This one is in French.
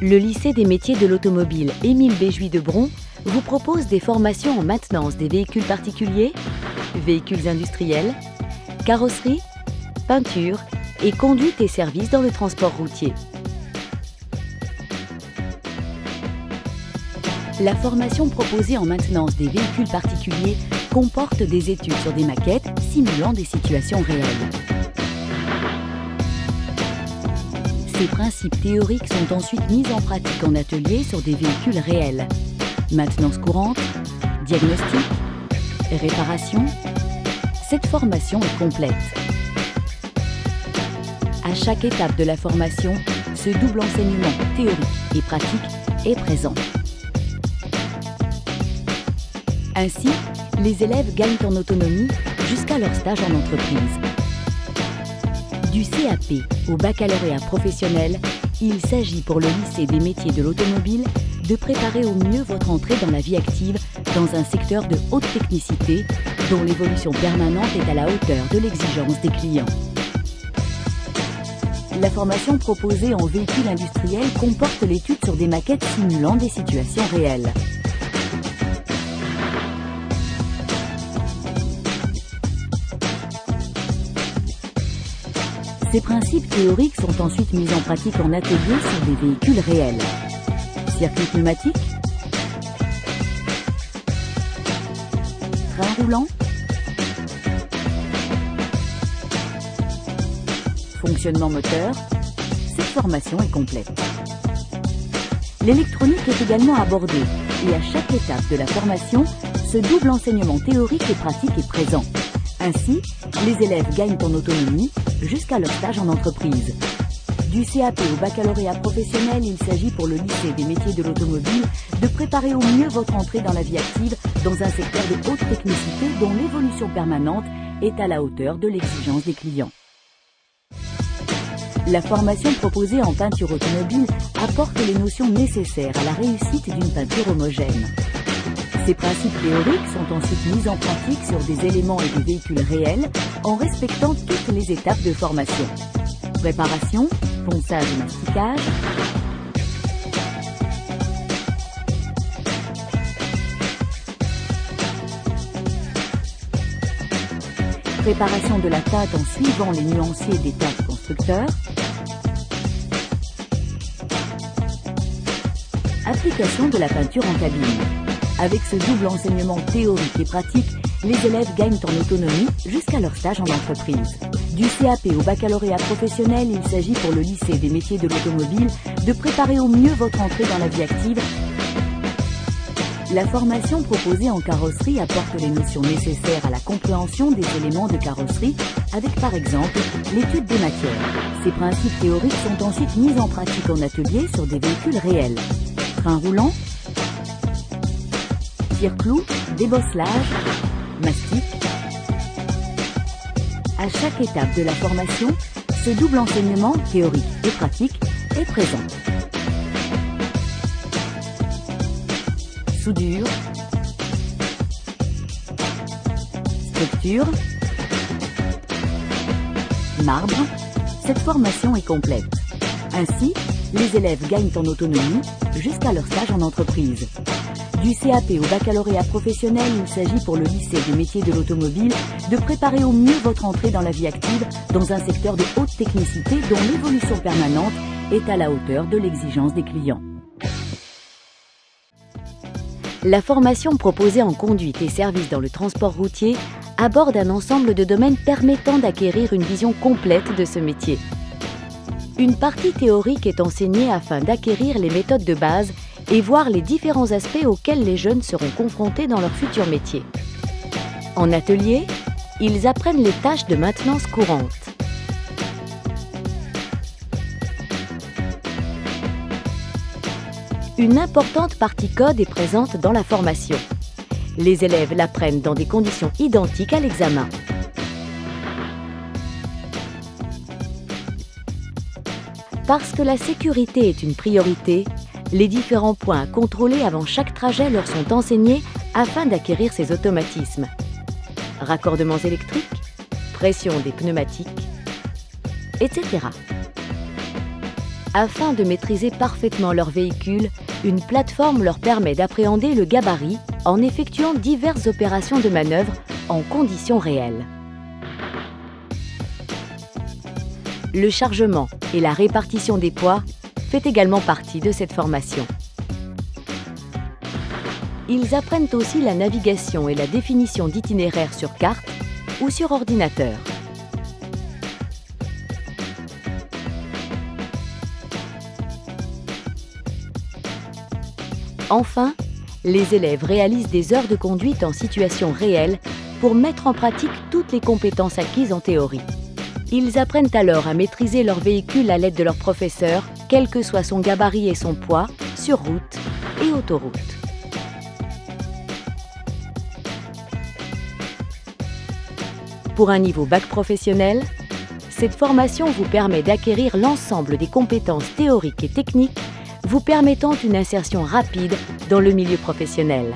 Le lycée des métiers de l'automobile Émile Béjouy de Bron vous propose des formations en maintenance des véhicules particuliers, véhicules industriels, carrosserie, peinture et conduite et services dans le transport routier. La formation proposée en maintenance des véhicules particuliers comporte des études sur des maquettes simulant des situations réelles. Ces principes théoriques sont ensuite mis en pratique en atelier sur des véhicules réels. Maintenance courante, diagnostic, réparation. Cette formation est complète. À chaque étape de la formation, ce double enseignement théorique et pratique est présent. Ainsi, les élèves gagnent en autonomie jusqu'à leur stage en entreprise. Du CAP au baccalauréat professionnel, il s'agit pour le lycée des métiers de l'automobile de préparer au mieux votre entrée dans la vie active dans un secteur de haute technicité dont l'évolution permanente est à la hauteur de l'exigence des clients. La formation proposée en véhicule industriel comporte l'étude sur des maquettes simulant des situations réelles. Ces principes théoriques sont ensuite mis en pratique en atelier sur des véhicules réels. Circuit pneumatique, train roulant, fonctionnement moteur, cette formation est complète. L'électronique est également abordée et à chaque étape de la formation, ce double enseignement théorique et pratique est présent. Ainsi, les élèves gagnent en autonomie jusqu'à leur stage en entreprise. Du CAP au baccalauréat professionnel, il s'agit pour le lycée des métiers de l'automobile de préparer au mieux votre entrée dans la vie active dans un secteur de haute technicité dont l'évolution permanente est à la hauteur de l'exigence des clients. La formation proposée en peinture automobile apporte les notions nécessaires à la réussite d'une peinture homogène. Ces principes théoriques sont ensuite mis en pratique sur des éléments et des véhicules réels en respectant toutes les étapes de formation. Préparation, ponçage et masticage, préparation de la teinte en suivant les nuanciers des teintes constructeurs, application de la peinture en cabine. Avec ce double enseignement théorique et pratique, les élèves gagnent en autonomie jusqu'à leur stage en entreprise. Du CAP au baccalauréat professionnel, il s'agit pour le lycée des métiers de l'automobile de préparer au mieux votre entrée dans la vie active. La formation proposée en carrosserie apporte les notions nécessaires à la compréhension des éléments de carrosserie avec par exemple l'étude des matières. Ces principes théoriques sont ensuite mis en pratique en atelier sur des véhicules réels. Train roulant, tire-clou, débosselage, mastic. À chaque étape de la formation, ce double enseignement théorique et pratique est présent. Soudure, structure, marbre, cette formation est complète. Ainsi, les élèves gagnent en autonomie jusqu'à leur stage en entreprise. Du CAP au baccalauréat professionnel, il s'agit pour le lycée des métiers de l'automobile de préparer au mieux votre entrée dans la vie active dans un secteur de haute technicité dont l'évolution permanente est à la hauteur de l'exigence des clients. La formation proposée en conduite et services dans le transport routier aborde un ensemble de domaines permettant d'acquérir une vision complète de ce métier. Une partie théorique est enseignée afin d'acquérir les méthodes de base et voir les différents aspects auxquels les jeunes seront confrontés dans leur futur métier. En atelier, ils apprennent les tâches de maintenance courante. Une importante partie code est présente dans la formation. Les élèves l'apprennent dans des conditions identiques à l'examen. Parce que la sécurité est une priorité, les différents points à contrôler avant chaque trajet leur sont enseignés afin d'acquérir ces automatismes. Raccordements électriques, pression des pneumatiques, etc. Afin de maîtriser parfaitement leur véhicule, une plateforme leur permet d'appréhender le gabarit en effectuant diverses opérations de manœuvre en conditions réelles. Le chargement et la répartition des poids fait également partie de cette formation. Ils apprennent aussi la navigation et la définition d'itinéraires sur carte ou sur ordinateur. Enfin, les élèves réalisent des heures de conduite en situation réelle pour mettre en pratique toutes les compétences acquises en théorie. Ils apprennent alors à maîtriser leur véhicule à l'aide de leur professeur, quel que soit son gabarit et son poids, sur route et autoroute. Pour un niveau bac professionnel, cette formation vous permet d'acquérir l'ensemble des compétences théoriques et techniques vous permettant une insertion rapide dans le milieu professionnel.